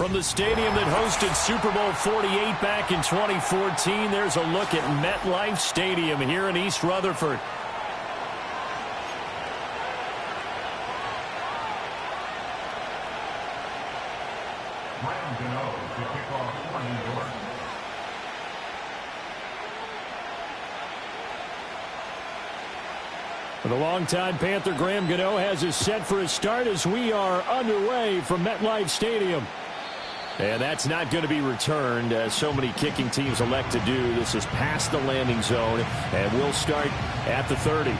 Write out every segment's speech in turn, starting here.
From the stadium that hosted Super Bowl 48 back in 2014, there's a look at MetLife Stadium here in East Rutherford. The longtime Panther Graham Gano has us set for a start as we are underway from MetLife Stadium. And that's not going to be returned, as so many kicking teams elect to do. This is past the landing zone, and we'll start at the 30.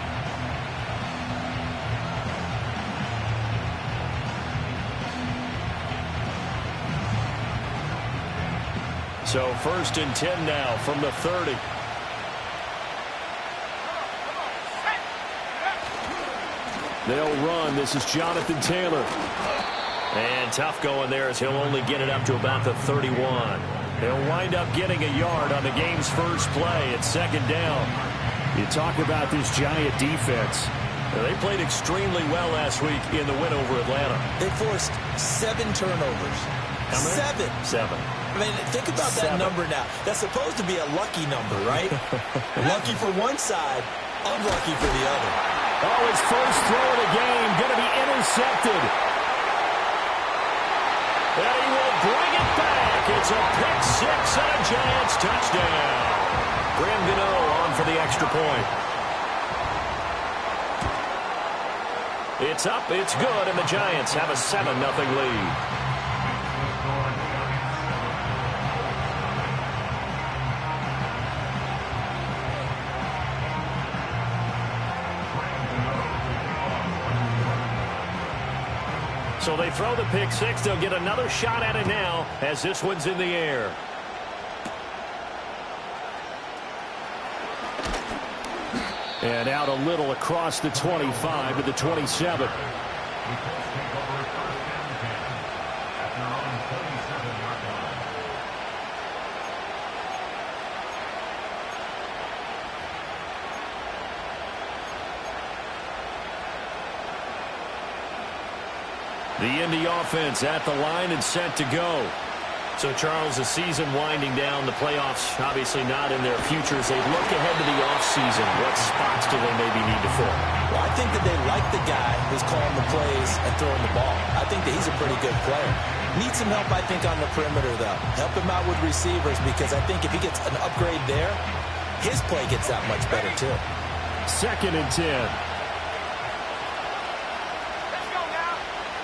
So 1st and 10 now from the 30. They'll run. This is Jonathan Taylor. And tough going there as he'll only get it up to about the 31. He'll wind up getting a yard on the game's first play at 2nd down. You talk about this Giant defense. They played extremely well last week in the win over Atlanta. They forced 7 turnovers. How many? 7. I mean, think about that number now. That's supposed to be a lucky number, right? Lucky for one side, unlucky for the other. Oh, his first throw of the game going to be intercepted. And he will bring it back. It's a pick 6 and a Giants touchdown. Graham Gano on for the extra point. It's up, it's good, and the Giants have a 7-0 lead. So they throw the pick 6. They'll get another shot at it now as this one's in the air. And out a little across the 25 to the 27. The Indy offense at the line and set to go. So, Charles, the season winding down, the playoffs obviously not in their futures. They look ahead to the offseason. What spots do they maybe need to fill? Well, I think that they like the guy who's calling the plays and throwing the ball. I think that he's a pretty good player. Needs some help, I think, on the perimeter, though. Help him out with receivers, because I think if he gets an upgrade there, his play gets that much better, too. 2nd and 10.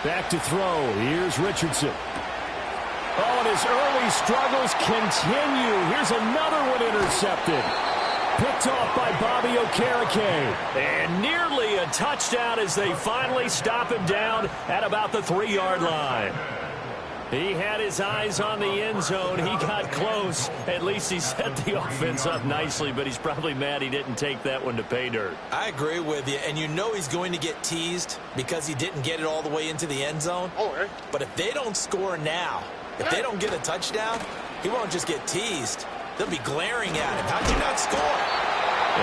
Back to throw. Here's Richardson. Oh, and his early struggles continue. Here's another one intercepted. Picked off by Bobby Okereke. And nearly a touchdown as they finally stop him down at about the 3-yard line. He had his eyes on the end zone. He got close. At least he set the offense up nicely, but he's probably mad he didn't take that one to pay dirt. I agree with you, and you know he's going to get teased because he didn't get it all the way into the end zone. But if they don't score now, if they don't get a touchdown, he won't just get teased. They'll be glaring at him. How'd you not score?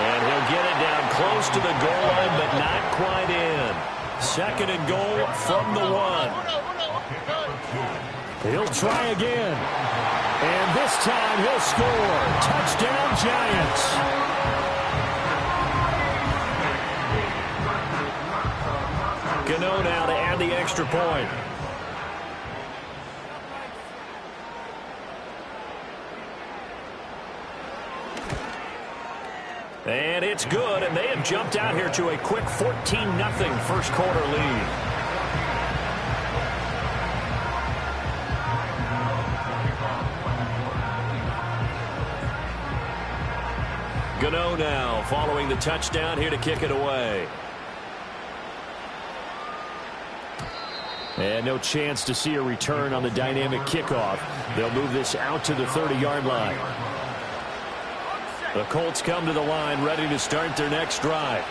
And he'll get it down close to the goal line, but not quite in. 2nd and goal from the 1. He'll try again. And this time he'll score. Touchdown, Giants. Gano now to add the extra point. And it's good, and they have jumped out here to a quick 14-0 first quarter lead. Gano now following the touchdown here to kick it away. And no chance to see a return on the dynamic kickoff. They'll move this out to the 30-yard line. The Colts come to the line ready to start their next drive.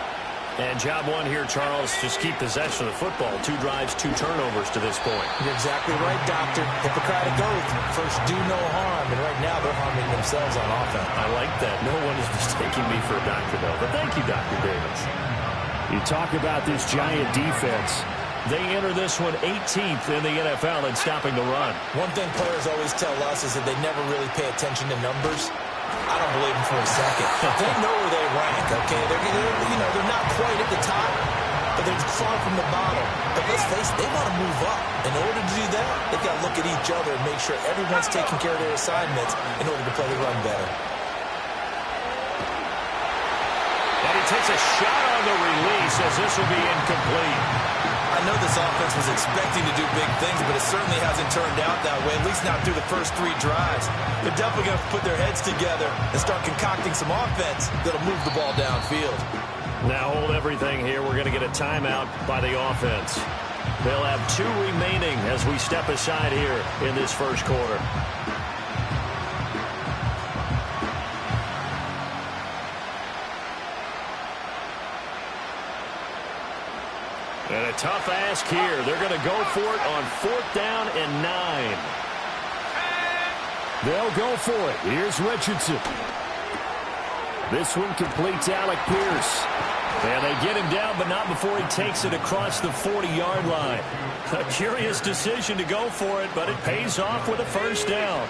And job one here, Charles, just keep possession of the football. 2 drives, 2 turnovers to this point. You're exactly right, Doctor. Hippocratic oath. First, do no harm. And right now, they're harming themselves on offense. I like that. No one is mistaking me for a doctor, though. But thank you, Dr. Davis. You talk about this Giant defense. They enter this one 18th in the NFL in stopping the run. One thing players always tell us is that they never really pay attention to numbers. I don't believe them for a second. They know where they rank, okay? They're not quite at the top, but they're far from the bottom. But let's face it, they want to move up. In order to do that, they've got to look at each other and make sure everyone's taking care of their assignments in order to play the run better. And he takes a shot on the release as this will be incomplete. I know this offense was expecting to do big things, but it certainly hasn't turned out that way, at least not through the first 3 drives. They're definitely going to put their heads together and start concocting some offense that'll move the ball downfield. Now hold everything here. We're going to get a timeout by the offense. They'll have 2 remaining as we step aside here in this first quarter. And a tough ask here. They're going to go for it on 4th down and 9. They'll go for it. Here's Richardson. This one completes Alec Pierce. And they get him down, but not before he takes it across the 40-yard line. A curious decision to go for it, but it pays off with a first down.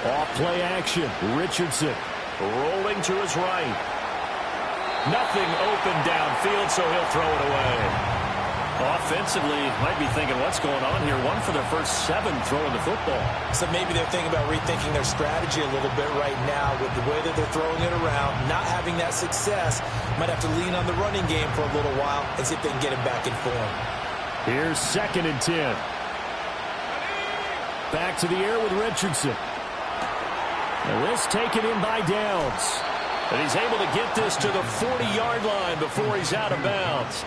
Off play action. Richardson rolling to his right. Nothing open downfield, so he'll throw it away. Offensively, might be thinking, what's going on here? 1 for their first 7 throwing the football. So maybe they're thinking about rethinking their strategy a little bit right now with the way that they're throwing it around, not having that success. Might have to lean on the running game for a little while and see if they can get him back in form. Here's 2nd and 10. Back to the air with Richardson. And this taken in by Downs. And he's able to get this to the 40-yard line before he's out of bounds.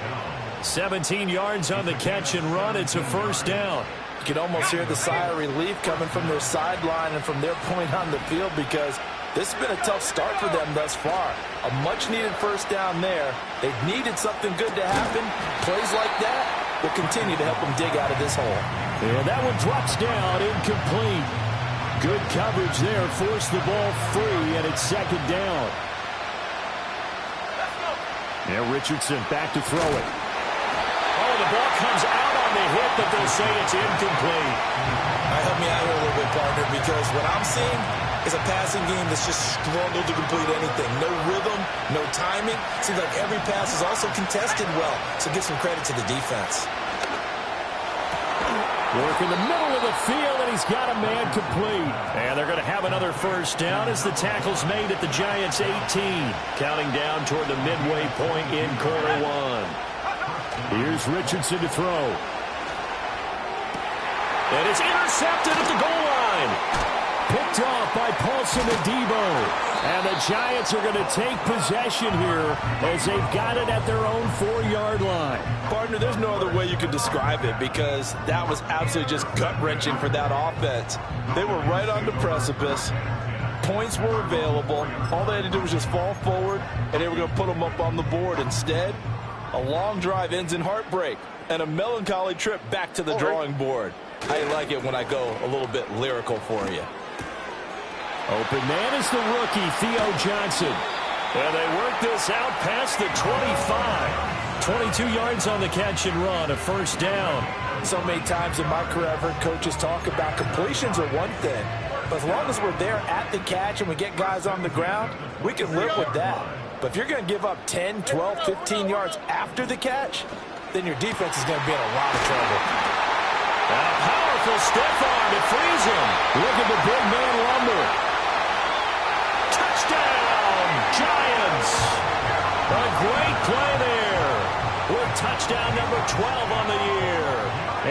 17 yards on the catch and run. It's a first down. You can almost hear the sigh of relief coming from their sideline and from their point on the field, because this has been a tough start for them thus far. A much-needed first down there. They've needed something good to happen. Plays like that will continue to help them dig out of this hole. And that one drops down, incomplete. Good coverage there. Forced the ball free, and it's 2nd down. Now Richardson back to throw it. Oh, the ball comes out on the hit, but they'll say it's incomplete. Help me out here a little bit, partner, because what I'm seeing is a passing game that's just struggled to complete anything. No rhythm, no timing. Seems like every pass is also contested well, so give some credit to the defense. Work in the middle of the field, and he's got a man complete. And they're going to have another first down as the tackle's made at the Giants' 18. Counting down toward the midway point in quarter 1. Here's Richardson to throw. And it's intercepted at the goal line. Picked off by Paulson Adebo. And the Giants are going to take possession here as they've got it at their own 4-yard line. Partner, there's no other way you could describe it, because that was absolutely just gut-wrenching for that offense. They were right on the precipice. Points were available. All they had to do was just fall forward, and they were going to put them up on the board. Instead, a long drive ends in heartbreak and a melancholy trip back to the drawing board. I like it when I go a little bit lyrical for you. Open man is the rookie, Theo Johnson. And they work this out past the 25. 22 yards on the catch and run, a first down. So many times in my career, I've heard coaches talk about completions are one thing. But as long as we're there at the catch and we get guys on the ground, we can live with that. But if you're going to give up 10, 12, 15 yards after the catch, then your defense is going to be in a lot of trouble. A powerful stiff arm. It frees him. Look at the big man lumber. Touchdown, Giants. A great play there with touchdown number 12 on the year.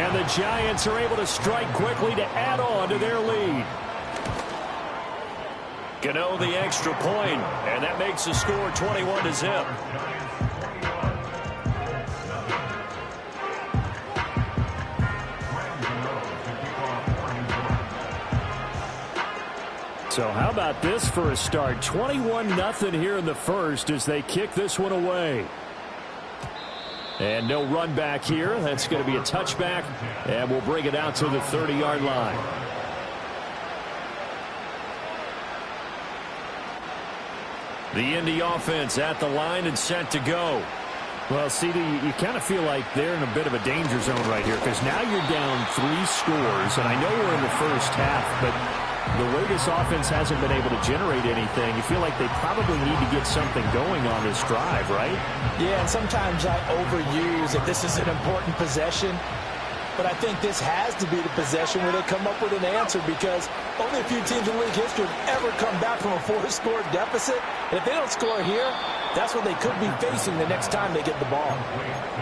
And the Giants are able to strike quickly to add on to their lead. Gano the extra point, and that makes the score 21-0. So how about this for a start? 21-0 here in the first as they kick this one away. And no run back here. That's going to be a touchback, and we'll bring it out to the 30-yard line. The Indy offense at the line and set to go. Well, CD, you kind of feel like they're in a bit of a danger zone right here because now you're down 3 scores, and I know we're in the first half, but the way this offense hasn't been able to generate anything, you feel like they probably need to get something going on this drive, right? Yeah, and sometimes I overuse that this is an important possession. But I think this has to be the possession where they come up with an answer because only a few teams in league history have ever come back from a 4-score deficit. And if they don't score here, that's what they could be facing the next time they get the ball.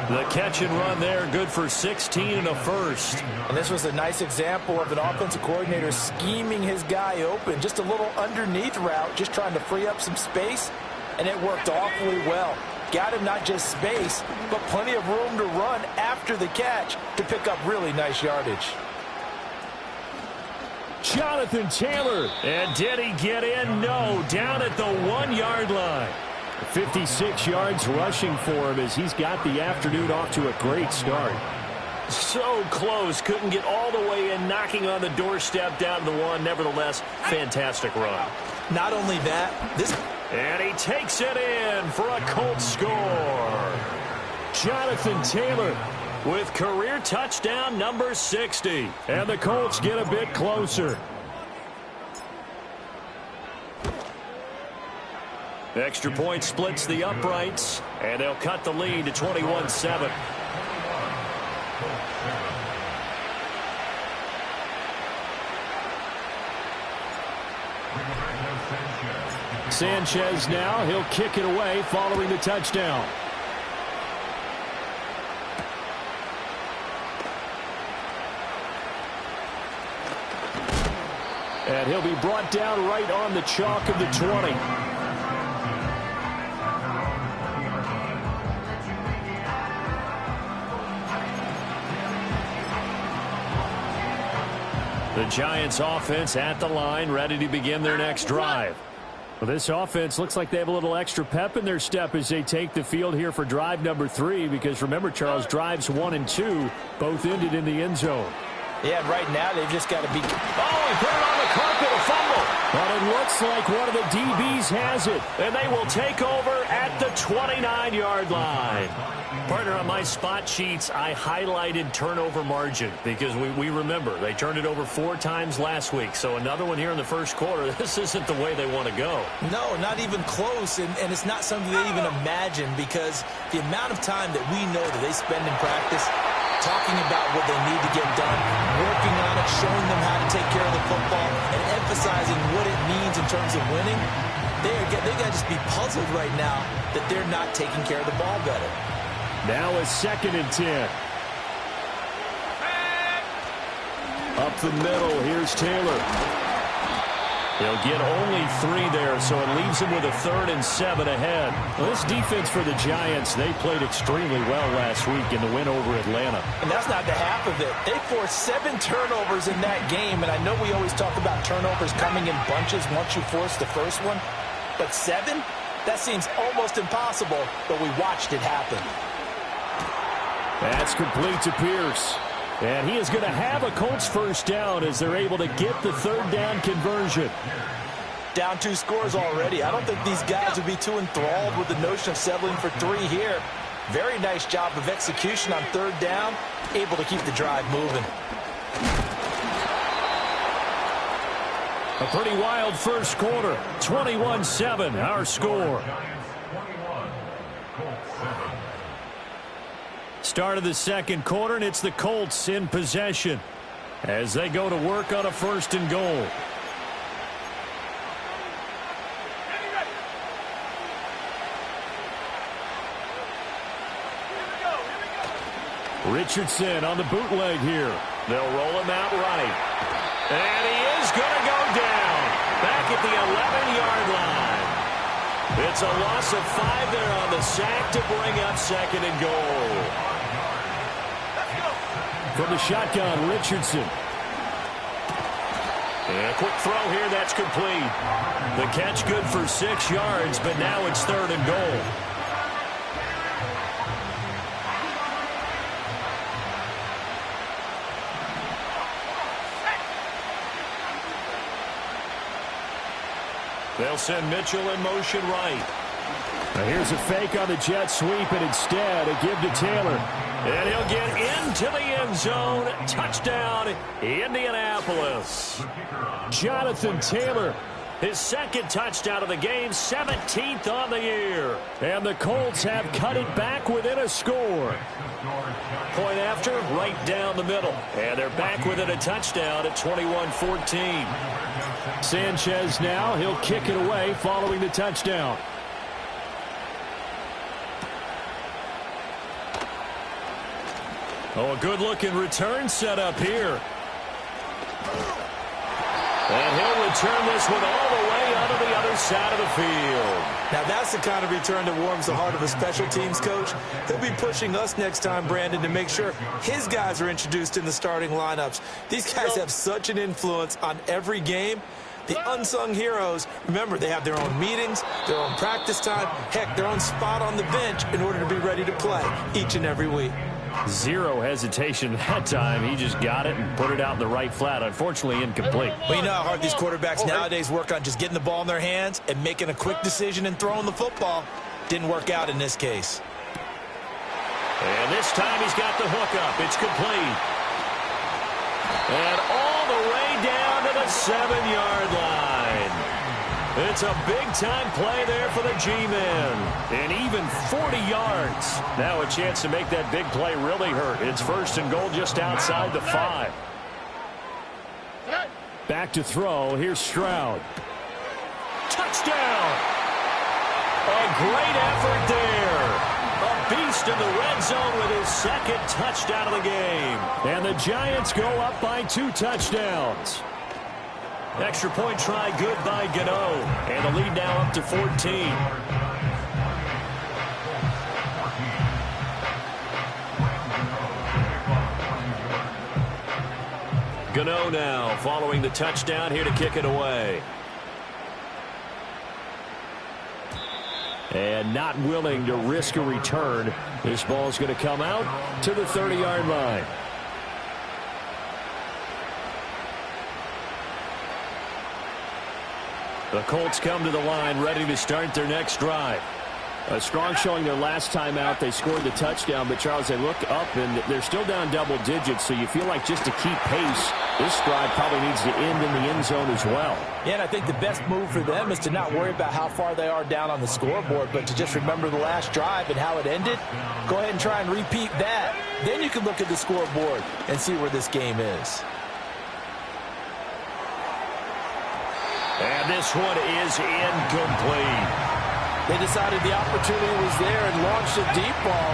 The catch and run there, good for 16 and a first. And this was a nice example of an offensive coordinator scheming his guy open. Just a little underneath route, just trying to free up some space. And it worked awfully well. Got him not just space, but plenty of room to run after the catch to pick up really nice yardage. Jonathan Taylor. And did he get in? No. Down at the 1-yard line. 56 yards rushing for him as he's got the afternoon off to a great start. So close. Couldn't get all the way in, knocking on the doorstep down to the 1. Nevertheless, fantastic run. Not only that, and he takes it in for a Colts score. Jonathan Taylor with career touchdown number 60. And the Colts get a bit closer. Extra point splits the uprights, and they'll cut the lead to 21-7. Sanchez now, he'll kick it away following the touchdown. And he'll be brought down right on the chalk of the 20. The Giants offense at the line, ready to begin their next drive. Well, this offense looks like they have a little extra pep in their step as they take the field here for drive number 3 because remember, Charles, drives 1 and 2 both ended in the end zone. Yeah, right now they've just got to be... Oh, he put it on the carpet, a fumble. But it looks like one of the DBs has it, and they will take over at the 29-yard line. Partner, on my spot sheets, I highlighted turnover margin because we remember they turned it over 4 times last week. So another one here in the first quarter. This isn't the way they want to go. No, not even close, and it's not something they even imagine because the amount of time that we know that they spend in practice talking about what they need to get done, working on it, showing them how to take care of the football, and emphasizing what it means in terms of winning, they got to just be puzzled right now that they're not taking care of the ball better. Now a 2nd and 10. Up the middle, here's Taylor. He'll get only 3 there, so it leaves him with a 3rd and 7 ahead. Well, this defense for the Giants, they played extremely well last week in the win over Atlanta. And that's not the half of it. They forced 7 turnovers in that game, and I know we always talk about turnovers coming in bunches once you force the first one, but 7? That seems almost impossible, but we watched it happen. That's complete to Pierce. And he is going to have a Colts first down as they're able to get the 3rd down conversion. Down 2 scores already. I don't think these guys would be too enthralled with the notion of settling for 3 here. Very nice job of execution on 3rd down. Able to keep the drive moving. A pretty wild first quarter. 21-7, our score. Start of the second quarter, and it's the Colts in possession as they go to work on a 1st and goal. Richardson on the bootleg here. They'll roll him out right. And he is going to go down back at the 11-yard line. It's a loss of 5 there on the sack to bring up 2nd and goal. From the shotgun, Richardson. And a quick throw here, that's complete. The catch good for 6 yards, but now it's 3rd and goal. They'll send Mitchell in motion right. Now here's a fake on the jet sweep, and instead a give to Taylor. And he'll get into the end zone. Touchdown, Indianapolis. Jonathan Taylor, his second touchdown of the game, 17th on the year. And the Colts have cut it back within a score. Point after, right down the middle. And they're back within a touchdown at 21-14. Sanchez now, he'll kick it away following the touchdown. Oh, a good-looking return set up here. And he'll return this one all the way onto the other side of the field. Now, that's the kind of return that warms the heart of a special teams coach. He'll be pushing us next time, Brandon, to make sure his guys are introduced in the starting lineups. These guys have such an influence on every game. The unsung heroes, remember, they have their own meetings, their own practice time, heck, their own spot on the bench in order to be ready to play each and every week. Zero hesitation that time. He just got it and put it out in the right flat. Unfortunately, incomplete. Well, you know how hard these quarterbacks nowadays work on just getting the ball in their hands and making a quick decision and throwing the football. Didn't work out in this case. And this time he's got the hook up. It's complete. And all the way down to the 7-yard line. It's a big-time play there for the G-men. And even 40 yards. Now a chance to make that big play really hurt. It's first and goal just outside the 5. Back to throw. Here's Stroud. Touchdown! A great effort there. A beast in the red zone with his second touchdown of the game. And the Giants go up by 2 touchdowns. Extra point try good by Gano. And the lead now up to 14. Gano now following the touchdown here to kick it away. And not willing to risk a return. This ball's going to come out to the 30-yard line. The Colts come to the line ready to start their next drive. A strong showing their last time out. They scored the touchdown, but Charles, they look up and they're still down double digits, so you feel like just to keep pace, this drive probably needs to end in the end zone as well. Yeah, and I think the best move for them is to not worry about how far they are down on the scoreboard, but to just remember the last drive and how it ended. Go ahead and try and repeat that. Then you can look at the scoreboard and see where this game is. And this one is incomplete. They decided the opportunity was there and launched a deep ball,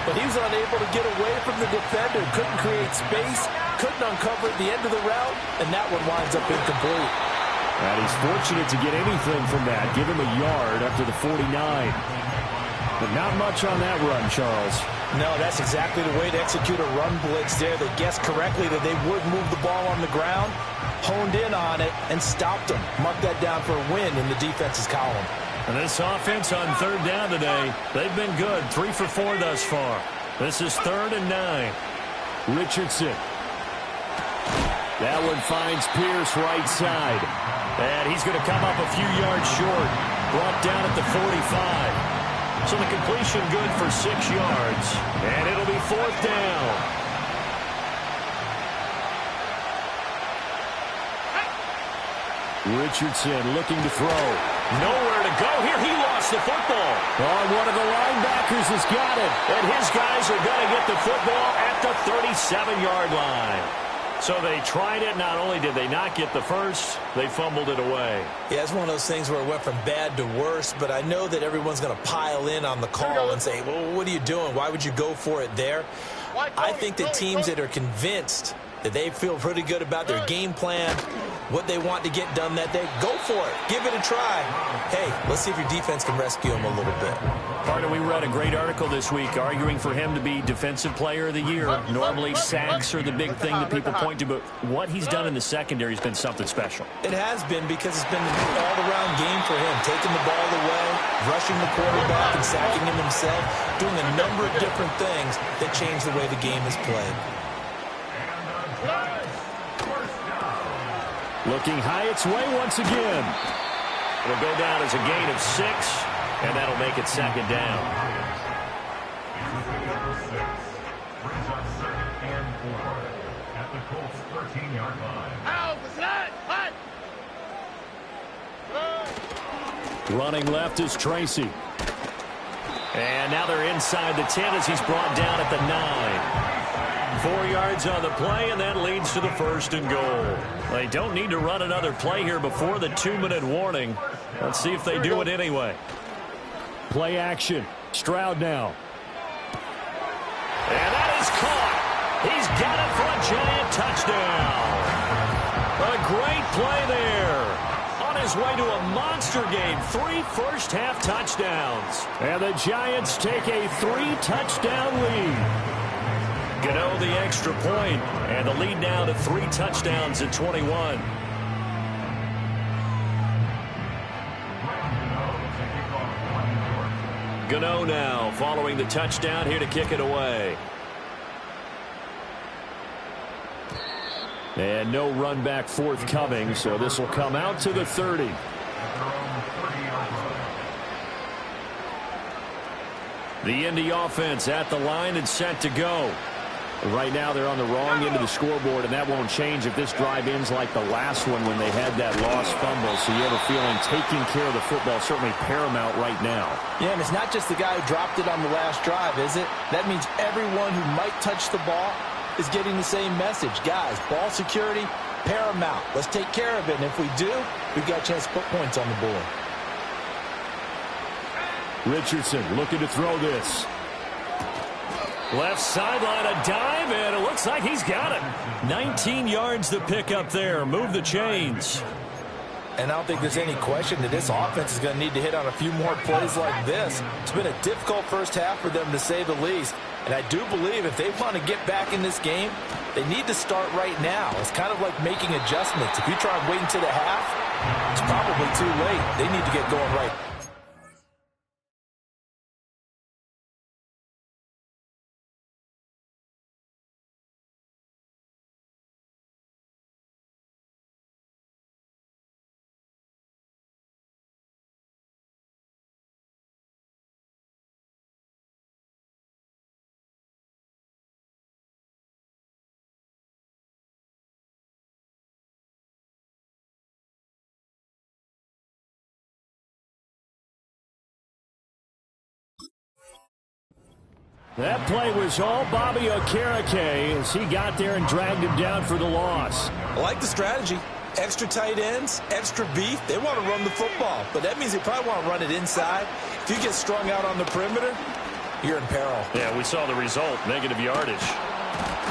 but he was unable to get away from the defender. Couldn't create space, couldn't uncover at the end of the route, and that one winds up incomplete. And he's fortunate to get anything from that. Give him a yard up to the 49. But not much on that run, Charles. No, that's exactly the way to execute a run blitz there. They guessed correctly that they would move the ball on the ground, honed in on it, and stopped them. Mark that down for a win in the defense's column. And this offense on third down today, they've been good. 3 for 4 thus far. This is 3rd and 9. Richardson. That one finds Pierce right side. And he's going to come up a few yards short. Brought down at the 45. So the completion good for 6 yards. And it'll be 4th down. Richardson looking to throw. Nowhere to go here. He lost the football. Oh, one of the linebackers has got it. And his guys are going to get the football at the 37-yard line. So they tried it. Not only did they not get the first, they fumbled it away. Yeah, it's one of those things where it went from bad to worse, but I know that everyone's going to pile in on the call and say, well, what are you doing? Why would you go for it there? I think that teams that are convinced that they feel pretty good about their game plan, what they want to get done that day, go for it. Give it a try. Hey, let's see if your defense can rescue them a little bit. Carter, we read a great article this week arguing for him to be Defensive Player of the Year. Normally, sacks are the big thing that people point to, but what he's done in the secondary has been something special. It has been because it's been an all-around game for him, taking the ball away, rushing the quarterback and sacking him himself, doing a number of different things that change the way the game is played. Looking high its way once again. It'll go down as a gain of 6, and that'll make it second down. Brings up 2nd and 4 at the Colts 13-yard line. Running left is Tracy. And now they're inside the 10 as he's brought down at the 9. 4 yards on the play, and that leads to the 1st and goal. They don't need to run another play here before the 2-minute warning. Let's see if they do it anyway. Play action. Stroud now. And that is caught. He's got it for a Giant touchdown. A great play there. On his way to a monster game. 3 first-half touchdowns. And the Giants take a 3-touchdown lead. Gano the extra point, and the lead now to 3 touchdowns at 21. Gano now following the touchdown here to kick it away. And no run back forthcoming, so this will come out to the 30. The Indy offense at the line and set to go. Right now they're on the wrong end of the scoreboard, and that won't change if this drive ends like the last one when they had that lost fumble. So you have a feeling taking care of the football is certainly paramount right now. Yeah, and it's not just the guy who dropped it on the last drive, is it? That means everyone who might touch the ball is getting the same message. Guys, ball security, paramount. Let's take care of it, and if we do, we've got a chance to put points on the board. Richardson looking to throw this. Left sideline, a dive, and it looks like he's got it. 19 yards to pick up there. Move the chains. And I don't think there's any question that this offense is going to need to hit on a few more plays like this. It's been a difficult first half for them, to say the least. And I do believe if they want to get back in this game, they need to start right now. It's kind of like making adjustments. If you try and wait until the half, it's probably too late. They need to get going right. That play was all Bobby Okereke as he got there and dragged him down for the loss. I like the strategy. Extra tight ends, extra beef. They want to run the football, but that means they probably want to run it inside. If you get strung out on the perimeter, you're in peril. Yeah, we saw the result, negative yardage.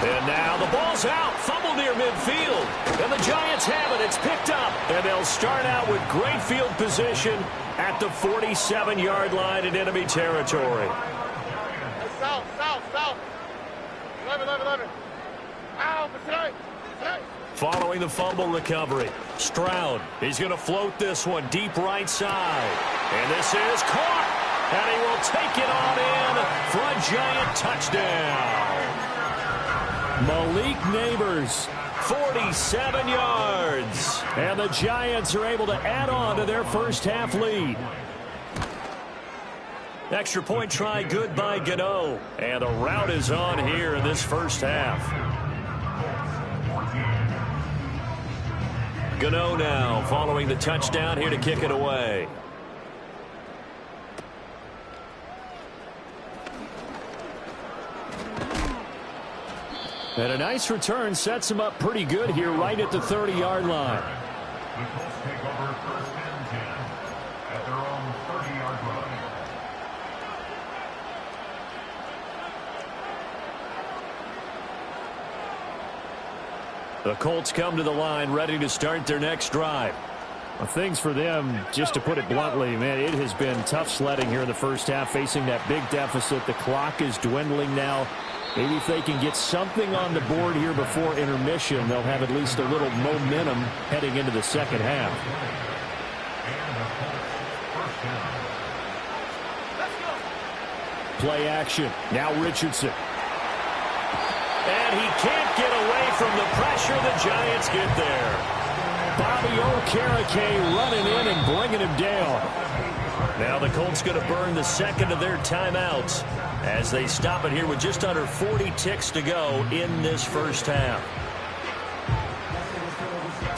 And now the ball's out, fumble near midfield. And the Giants have it, it's picked up. And they'll start out with great field position at the 47-yard line in enemy territory. South. 11. Ow, Following the fumble recovery, Stroud, he's going to float this one deep right side. And this is caught. And he will take it on in for a Giant touchdown. Malik Neighbors, 47 yards. And the Giants are able to add on to their first half lead. Extra point try good by Gano. And the route is on here in this first half. Gano now following the touchdown here to kick it away. And a nice return sets him up pretty good here right at the 30-yard line. The Colts take over 1st and 10 at their own 30-yard line. The Colts come to the line ready to start their next drive. Well, things for them, just to put it bluntly, man, it has been tough sledding here in the first half, facing that big deficit. The clock is dwindling now. Maybe if they can get something on the board here before intermission, they'll have at least a little momentum heading into the second half. Play action. Now Richardson. And he can't get away from the pressure. The Giants get there. Bobby Okereke running in and bringing him down. Now the Colts going to burn the second of their timeouts as they stop it here with just under 40 ticks to go in this first half.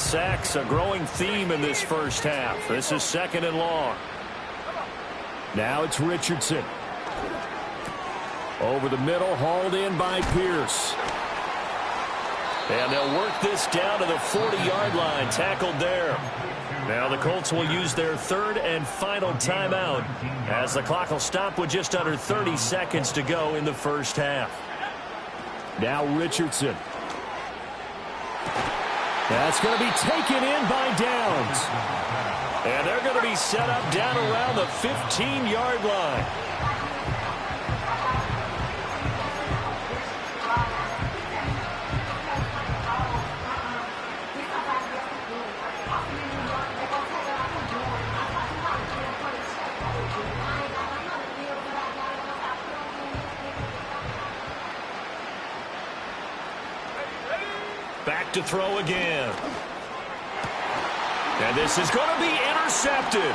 Sacks, a growing theme in this first half. This is second and long. Now it's Richardson. Over the middle, hauled in by Pierce. And they'll work this down to the 40-yard line, tackled there. Now the Colts will use their third and final timeout as the clock will stop with just under 30 seconds to go in the first half. Now Richardson. That's going to be taken in by Downs. And they're going to be set up down around the 15-yard line. Back to throw again. And this is going to be intercepted.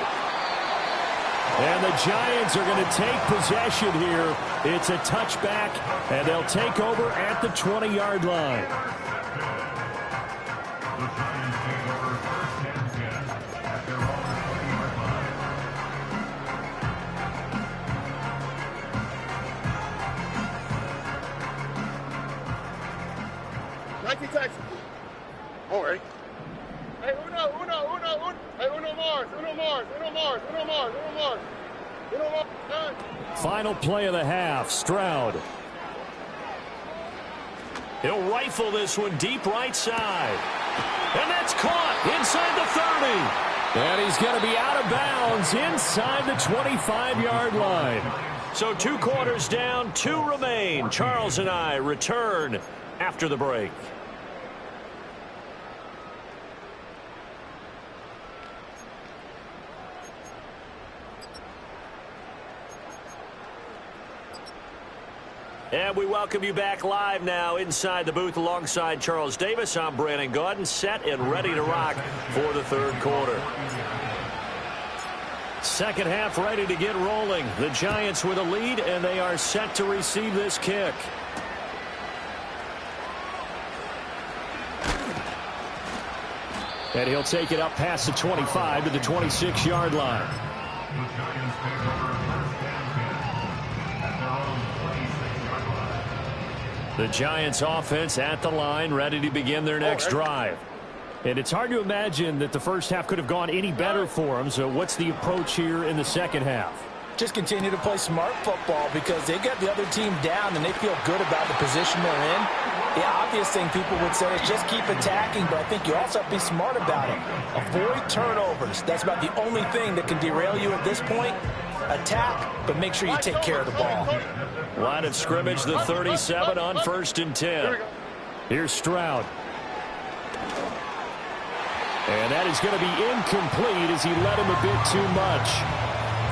And the Giants are going to take possession here. It's a touchback, and they'll take over at the 20-yard line. The Giants take over first and 10 at their own 20-yard line. Nike Texas. All right. Hey, uno Mars. Final play of the half, Stroud. He'll rifle this one deep right side. And that's caught inside the 30. And he's going to be out of bounds inside the 25-yard line. So 2 quarters down, 2 remain. Charles and I return after the break. And we welcome you back live now inside the booth alongside Charles Davis. I'm Brandon Gaudin, set and ready to rock for the third quarter. Second half ready to get rolling. The Giants with a lead, and they are set to receive this kick. And he'll take it up past the 25 to the 26-yard line. The Giants take over first and 10 at their own 26-yard line. The Giants offense at the line, ready to begin their next drive. And it's hard to imagine that the first half could have gone any better for them. So what's the approach here in the second half? Just continue to play smart football because they got the other team down and they feel good about the position they're in. The obvious thing people would say is just keep attacking, but I think you also have to be smart about it. Avoid turnovers. That's about the only thing that can derail you at this point. Attack, but make sure you take care of the ball. Line of scrimmage, the 37 on first and 10. Here's Stroud. And that is going to be incomplete as he led him a bit too much.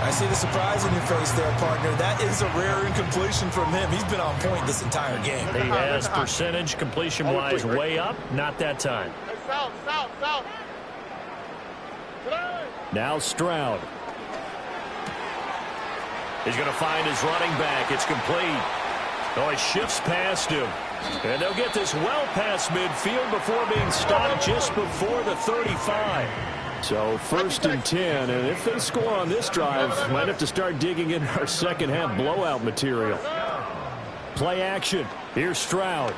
I see the surprise in your face there, partner. That is a rare incompletion from him. He's been on point this entire game. He has percentage completion-wise way up. Not that time. South. Now Stroud. He's going to find his running back. It's complete. Oh, he shifts past him. And they'll get this well past midfield before being stopped just before the 35. So first and 10, and if they score on this drive, might have to start digging in our second half blowout material. Play action. Here's Stroud.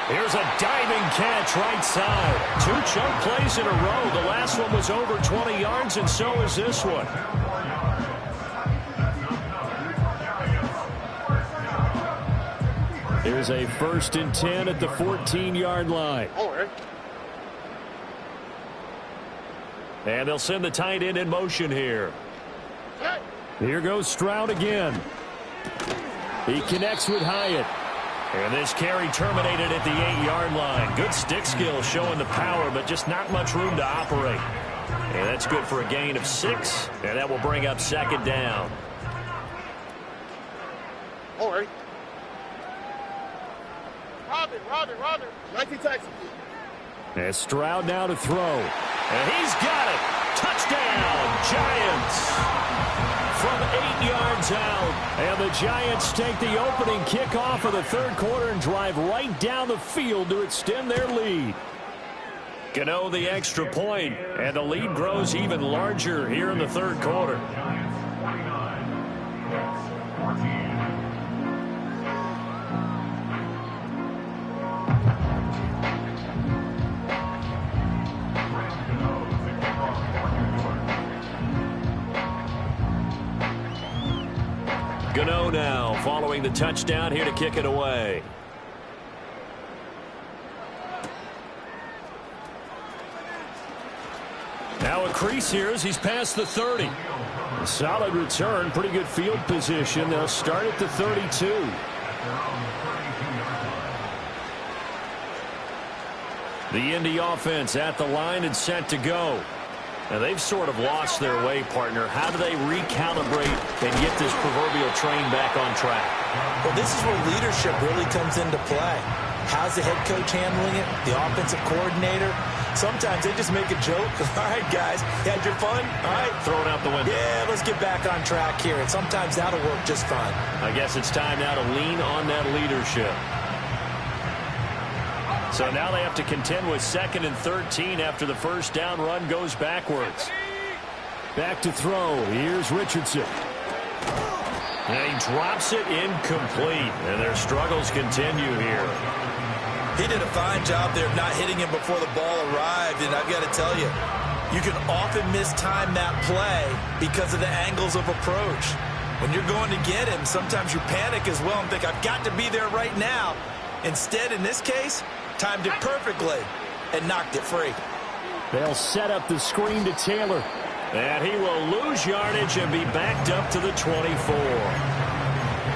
Here's a diving catch right side. 2 chunk plays in a row. The last one was over 20 yards, and so is this one. Here's a first and 10 at the 14-yard line. And they'll send the tight end in motion here. Here goes Stroud again. He connects with Hyatt. And this carry terminated at the 8-yard line. Good stick skill showing the power, but just not much room to operate. And that's good for a gain of 6. And that will bring up second down. All right. Robin. 19 Texas. And Stroud now to throw. And he's got it. Touchdown, Giants. From 8 yards out. And the Giants take the opening kickoff of the third quarter and drive right down the field to extend their lead. Gano the extra point, and the lead grows even larger here in the third quarter. Giants 49, Colts 14. Gano now following the touchdown here to kick it away. Now a crease here as he's past the 30. A solid return, pretty good field position. They'll start at the 32. The Indy offense at the line and set to go. Now they've sort of lost their way, partner. How do they recalibrate and get this proverbial train back on track? Well, this is where leadership really comes into play. How's the head coach handling it? The offensive coordinator? Sometimes they just make a joke. All right, guys, you had your fun? All right. Throw it out the window. Yeah, let's get back on track here. And sometimes that'll work just fine. I guess it's time now to lean on that leadership. So now they have to contend with 2nd and 13 after the first down run goes backwards. Back to throw. Here's Richardson. And he drops it incomplete. And their struggles continue here. He did a fine job there of not hitting him before the ball arrived. And I've got to tell you, you can often mistime that play because of the angles of approach. When you're going to get him, sometimes you panic as well and think, I've got to be there right now. Instead, in this case, timed it perfectly and knocked it free. They'll set up the screen to Taylor. And he will lose yardage and be backed up to the 24.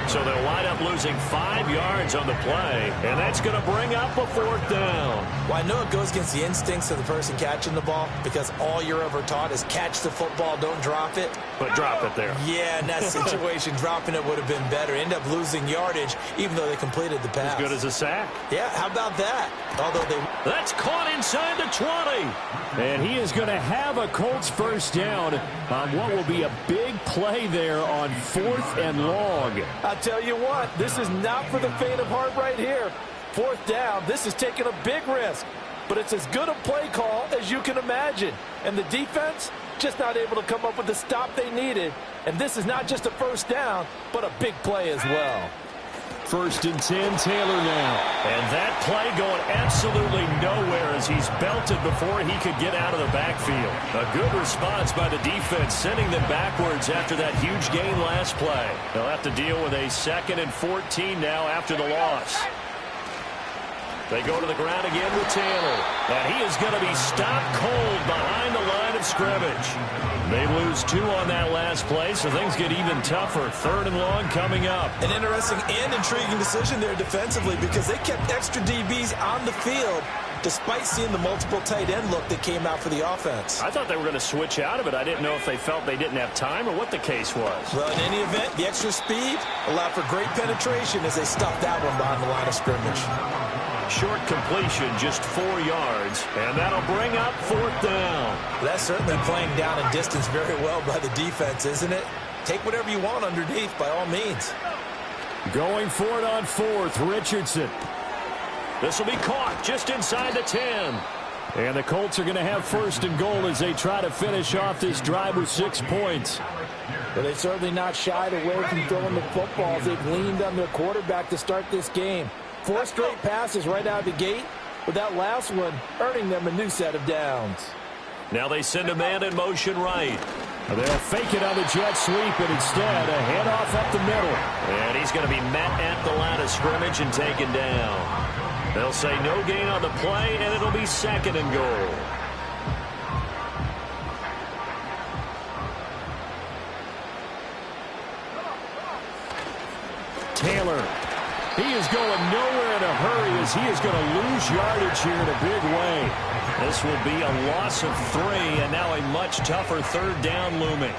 So they'll wind up losing 5 yards on the play, and that's going to bring up a 4th down. Well, I know it goes against the instincts of the person catching the ball because all you're ever taught is catch the football, don't drop it. But drop it there. Yeah, in that situation, dropping it would have been better. End up losing yardage, even though they completed the pass. As good as a sack. Yeah, how about that? Although That's caught inside the 20. And he is going to have a Colts first down on what will be a big play there on 4th and long. I tell you what, this is not for the faint of heart right here. 4th down, this is taking a big risk. But it's as good a play call as you can imagine. And the defense just not able to come up with the stop they needed. And this is not just a first down, but a big play as well. 1st and 10, Taylor now. And that play going absolutely nowhere as he's belted before he could get out of the backfield. A good response by the defense, sending them backwards after that huge gain last play. They'll have to deal with a 2nd and 14 now after the loss. They go to the ground again with Taylor. And he is going to be stopped cold behind the line of scrimmage. They lose 2 on that last play, so things get even tougher. 3rd and long coming up. an interesting and intriguing decision there defensively because they kept extra DBs on the field despite seeing the multiple tight end look that came out for the offense. I thought they were going to switch out of it. I didn't know if they felt they didn't have time or what the case was. Well, in any event, the extra speed allowed for great penetration as they stuffed that one behind the line of scrimmage. Short completion, just 4 yards, and that'll bring up 4th down. That's certainly playing down in distance very well by the defense, isn't it? Take whatever you want underneath by all means. Going for it on 4th, Richardson. This will be caught just inside the 10. And the Colts are going to have 1st and goal as they try to finish off this drive with 6 points. But they've certainly not shied away from throwing the footballs. They've leaned on their quarterback to start this game. 4 straight passes right out of the gate, with that last one earning them a new set of downs. Now they send a man in motion right. They'll fake it on the jet sweep, and instead a handoff up the middle. And he's going to be met at the line of scrimmage and taken down. They'll say no gain on the play, and it'll be 2nd and goal. Taylor. He is going nowhere in a hurry as he is going to lose yardage here in a big way. This will be a loss of 3, and now a much tougher 3rd down looming.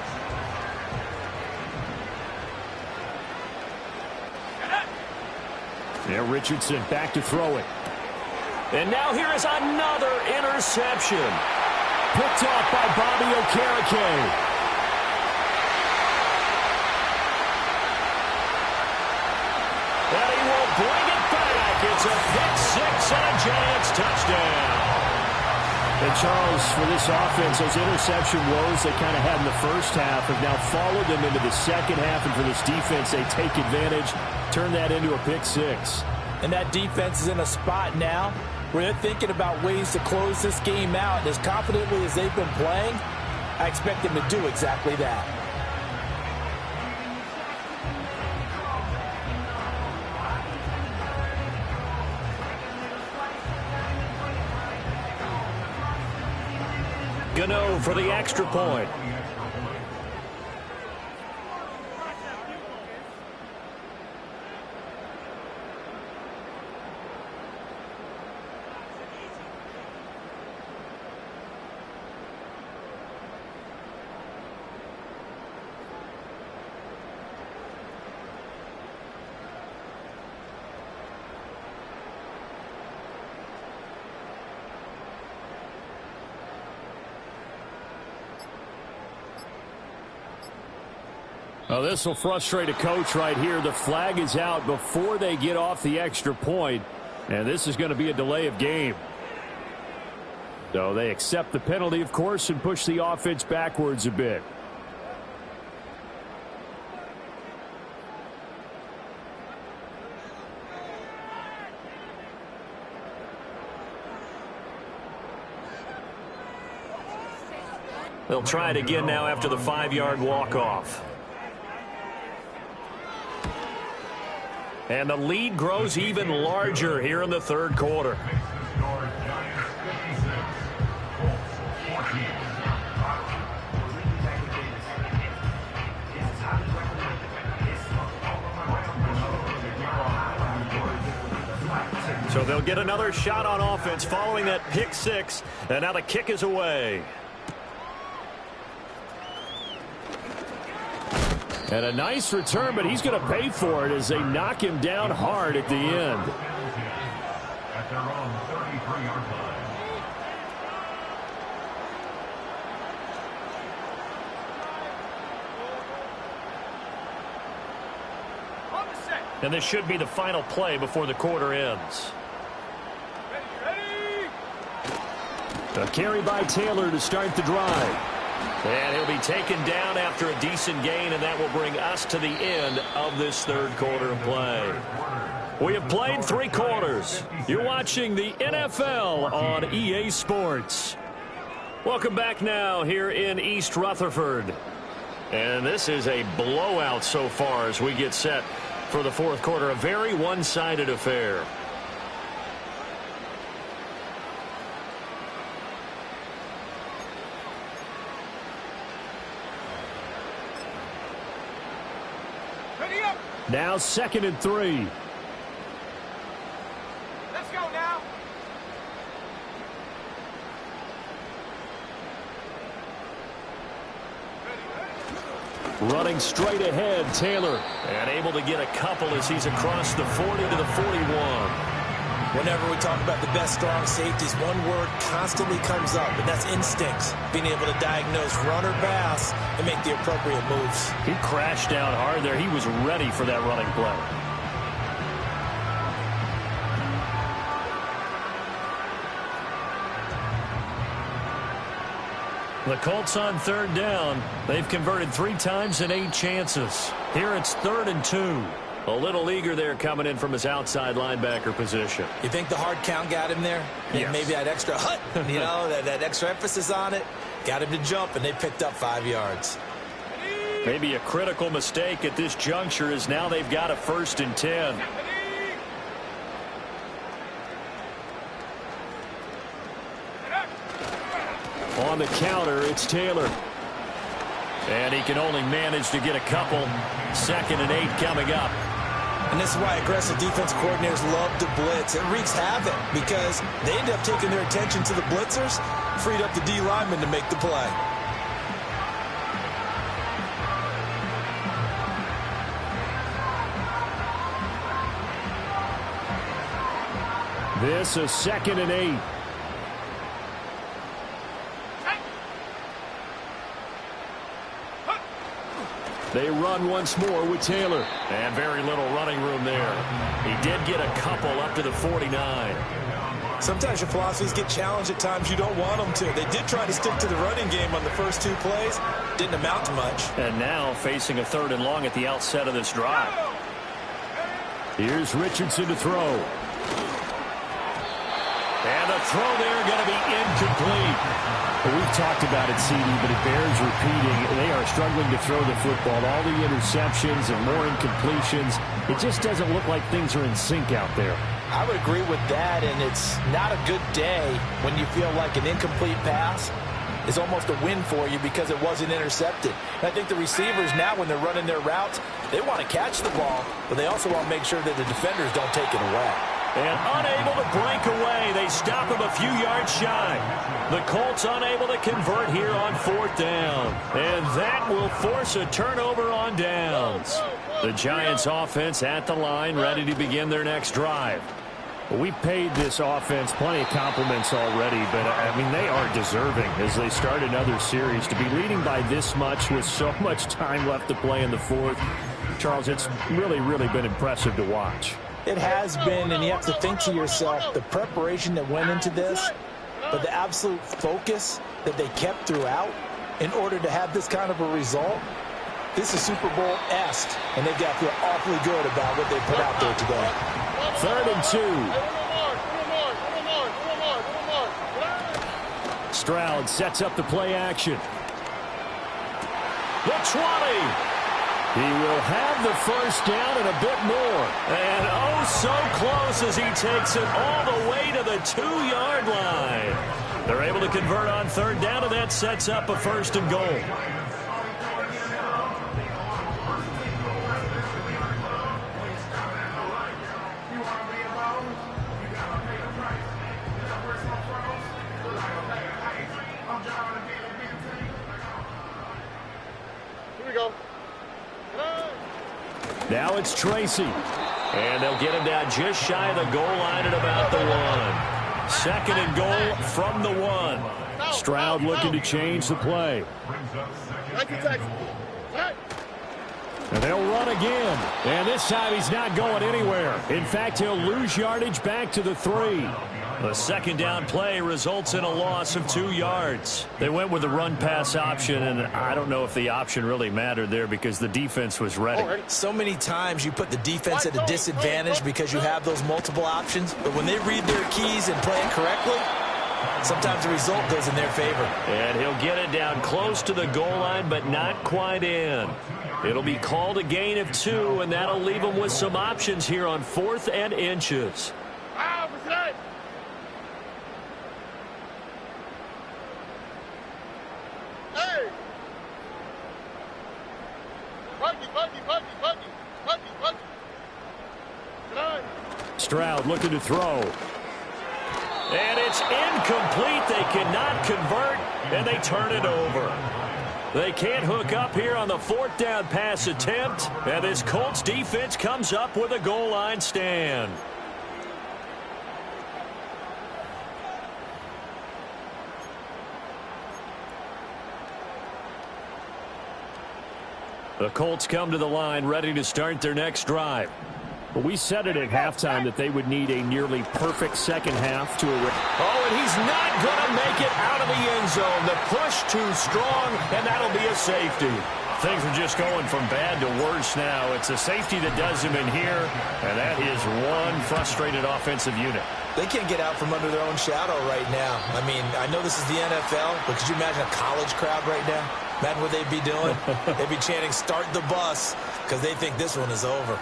Yeah, Richardson back to throw it. And now here is another interception. Picked off by Bobby Okereke. And he will bring it back. It's a pick six and a Giants touchdown. And Charles, for this offense, those interception woes they kind of had in the first half have now followed them into the second half. And for this defense, they take advantage, turn that into a pick six. And that defense is in a spot now where they're thinking about ways to close this game out. And as confidently as they've been playing, I expect them to do exactly that. Gano for the extra point. Oh, this will frustrate a coach right here. The flag is out before they get off the extra point, and this is going to be a delay of game. So they accept the penalty, of course, and push the offense backwards a bit. They'll try it again now after the 5-yard walk-off. And the lead grows even larger here in the third quarter. So they'll get another shot on offense following that pick six. And now the kick is away. And a nice return, but he's going to pay for it as they knock him down hard at the end. At their own 33-yard line. And this should be the final play before the quarter ends. A carry by Taylor to start the drive. And he'll be taken down after a decent gain, and that will bring us to the end of this third quarter of play. We have played 3 quarters. You're watching the NFL on EA Sports. Welcome back now here in East Rutherford. And this is a blowout so far as we get set for the fourth quarter. A very one-sided affair. Now 2nd and 3. Let's go now. Running straight ahead, Taylor. And able to get a couple as he's across the 40 to the 41. Whenever we talk about the best strong safeties, one word constantly comes up, and that's instincts. Being able to diagnose run or pass and make the appropriate moves. He crashed down hard there. He was ready for that running play. The Colts on 3rd down. They've converted 3 times and 8 chances. Here it's 3rd and 2. A little eager there coming in from his outside linebacker position. You think the hard count got him there? Yes. Maybe that extra hut, you know, that extra emphasis on it. Got him to jump, and they picked up 5 yards. Maybe a critical mistake at this juncture is now they've got a 1st and 10. On the counter, it's Taylor. And he can only manage to get a couple. 2nd and 8 coming up. And this is why aggressive defense coordinators love to blitz. It wreaks havoc because they end up taking their attention to the blitzers, freed up the D lineman to make the play. This a 2nd and 8. They run once more with Taylor. And very little running room there. He did get a couple up to the 49. Sometimes your philosophies get challenged at times you don't want them to. They did try to stick to the running game on the first 2 plays. Didn't amount to much. And now facing a 3rd and long at the outset of this drive. Here's Richardson to throw. And the throw there going to be incomplete. Well, we've talked about it, CD, but it bears repeating. They are struggling to throw the football. All the interceptions and more incompletions. It just doesn't look like things are in sync out there. I would agree with that, and it's not a good day when you feel like an incomplete pass is almost a win for you because it wasn't intercepted. And I think the receivers now, when they're running their routes, they want to catch the ball, but they also want to make sure that the defenders don't take it away. And unable to break away. They stop him a few yards shy. The Colts unable to convert here on 4th down. And that will force a turnover on downs. The Giants offense at the line, ready to begin their next drive. Well, we've paid this offense plenty of compliments already, but, I mean, they are deserving as they start another series. To be leading by this much with so much time left to play in the 4th, Charles, it's really, really been impressive to watch. It has been, and you have to think to yourself, the preparation that went into this, but the absolute focus that they kept throughout in order to have this kind of a result. This is Super Bowl-esque, and they've got to feel awfully good about what they put out there today. 3rd and 2. Stroud sets up the play action. The 20. He will have the first down and a bit more. And oh, so close as he takes it all the way to the 2-yard line. They're able to convert on 3rd down, and that sets up a 1st and goal. Here we go. Now it's Tracy. And they'll get him down just shy of the goal line at about the 1. 2nd and goal from the 1. Stroud looking to change the play. And they'll run again. And this time he's not going anywhere. In fact, he'll lose yardage back to the 3. The 2nd down play results in a loss of 2 yards. They went with the run-pass option, and I don't know if the option really mattered there because the defense was ready. So many times you put the defense at a disadvantage because you have those multiple options, but when they read their keys and play it correctly, sometimes the result goes in their favor. And he'll get it down close to the goal line, but not quite in. It'll be called a gain of 2, and that'll leave them with some options here on 4th and inches. Stroud looking to throw. And it's incomplete. They cannot convert, and they turn it over. They can't hook up here on the 4th down pass attempt, and this Colts defense comes up with a goal line stand. The Colts come to the line ready to start their next drive. But we said it at halftime that they would need a nearly perfect second half to erase. Oh, and he's not going to make it out of the end zone. The push too strong, and that'll be a safety. Things are just going from bad to worse now. It's a safety that does him in here, and that is one frustrated offensive unit. They can't get out from under their own shadow right now. I mean, I know this is the NFL, but could you imagine a college crowd right now? Imagine what they'd be doing. They'd be chanting, "Start the bus," because they think this one is over.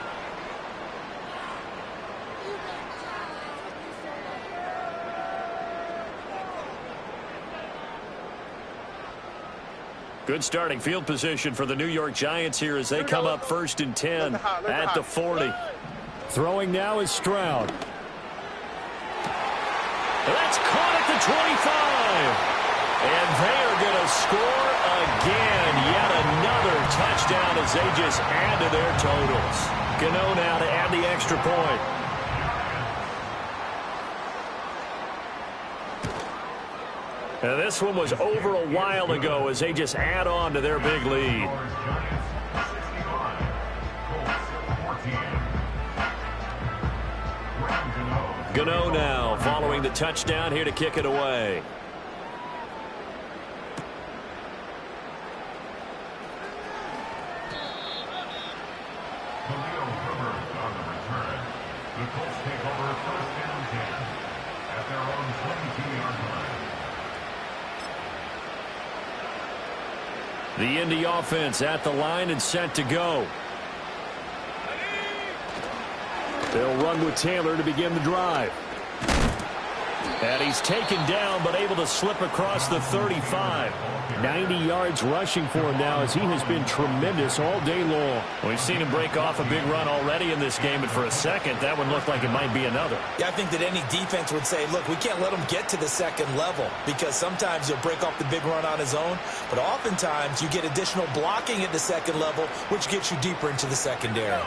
Good starting field position for the New York Giants here as they come up 1st and 10 at the 40. Throwing now is Stroud. That's caught at the 25. And they are going to score again. Yet another touchdown as they just add to their totals. Gano now to add the extra point. And this one was over a while ago as they just add on to their big lead. Gano now following the touchdown here to kick it away. The Colts take over first down 10 at their own 22-yard line. The Indy offense at the line and set to go. They'll run with Taylor to begin the drive. And he's taken down but able to slip across the 35. 90 yards rushing for him now as he has been tremendous all day long. We've seen him break off a big run already in this game, and for a second, that one looked like it might be another. Yeah, I think that any defense would say, look, we can't let him get to the second level because sometimes he'll break off the big run on his own, but oftentimes you get additional blocking at the second level, which gets you deeper into the secondary.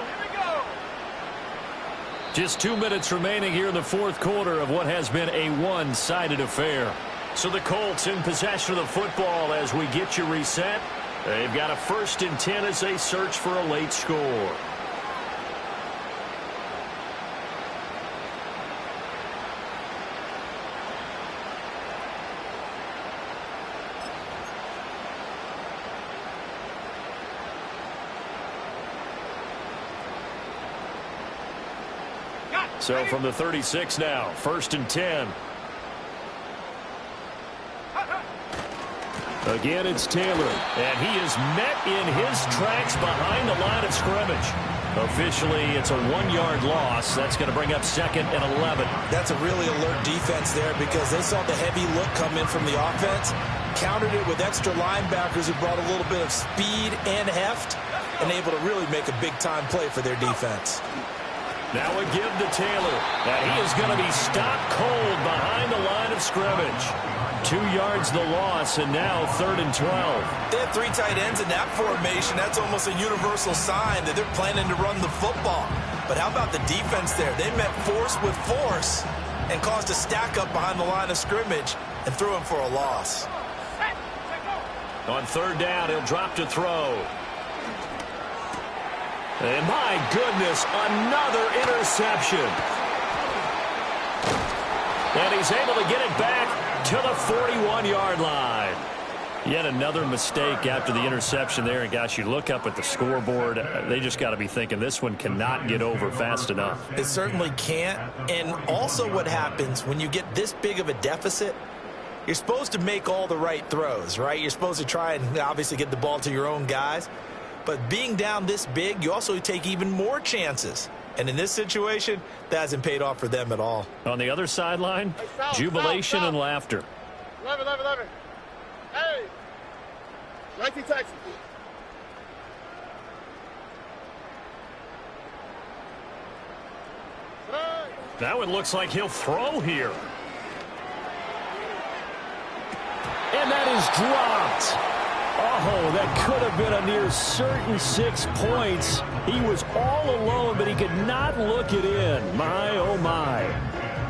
Just 2 minutes remaining here in the fourth quarter of what has been a one-sided affair. So the Colts in possession of the football as we get you reset. They've got a 1st and 10 as they search for a late score. So from the 36 now, 1st and 10. Again, it's Taylor, and he is met in his tracks behind the line of scrimmage. Officially, it's a 1-yard loss. That's going to bring up 2nd and 11. That's a really alert defense there because they saw the heavy look come in from the offense, countered it with extra linebackers who brought a little bit of speed and heft, and able to really make a big-time play for their defense. Now a give to Taylor, and he is going to be stopped cold behind the line of scrimmage. 2 yards the loss, and now 3rd and 12. They have 3 tight ends in that formation. That's almost a universal sign that they're planning to run the football. But how about the defense there? They met force with force and caused a stack up behind the line of scrimmage and threw him for a loss. On 3rd down, he'll drop to throw. And my goodness, another interception. And he's able to get it back to the 41-yard line. Yet another mistake after the interception there. And gosh, you look up at the scoreboard, they just got to be thinking this one cannot get over fast enough. It certainly can't. And also what happens when you get this big of a deficit, you're supposed to make all the right throws, right? You're supposed to try and obviously get the ball to your own guys. But being down this big, you also take even more chances. And in this situation, that hasn't paid off for them at all. On the other sideline, jubilation and laughter. 11. Hey! 19 Texas. That one looks like he'll throw here. And that is dropped. Oh, that could have been a near certain 6 points. He was all alone, but he could not look it in. My, oh, my.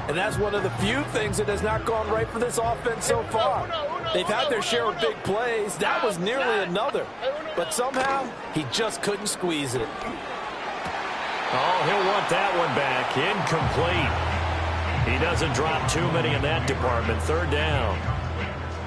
And that's one of the few things that has not gone right for this offense so far. They've had their share of big plays. That was nearly another. But somehow, he just couldn't squeeze it. Oh, he'll want that one back. Incomplete. He doesn't drop too many in that department. 3rd down.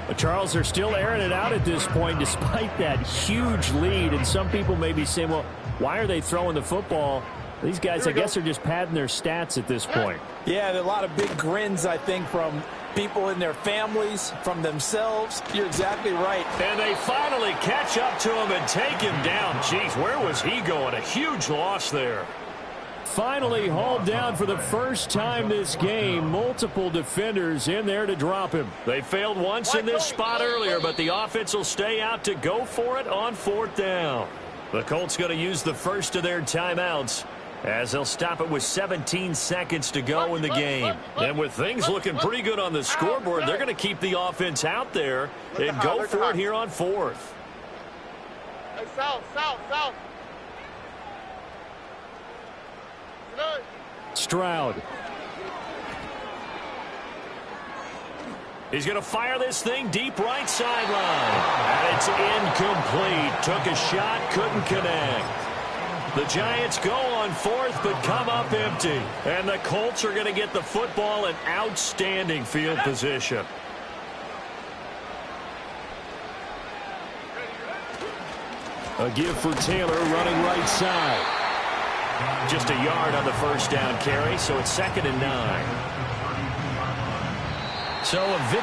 But Charles, they're still airing it out at this point despite that huge lead. And some people may be saying, well, why are they throwing the football? These guys, I guess, are just padding their stats at this point. Yeah, there are a lot of big grins, I think, from people in their families, from themselves. You're exactly right. And they finally catch up to him and take him down. Jeez, where was he going? A huge loss there. Finally hauled down for the first time this game. Multiple defenders in there to drop him. They failed once in this spot earlier, but the offense will stay out to go for it on 4th down. The Colts going to use the first of their timeouts as they'll stop it with 17 seconds to go in the game. And with things looking pretty good on the scoreboard, they're going to keep the offense out there and go for it here on 4th. Hey, south. Stroud. He's going to fire this thing deep right sideline. And it's incomplete. Took a shot, couldn't connect. The Giants go on fourth, but come up empty. And the Colts are going to get the football in outstanding field position. A give for Taylor running right side. Just a yard on the first down carry, so it's 2nd and 9. So a victory.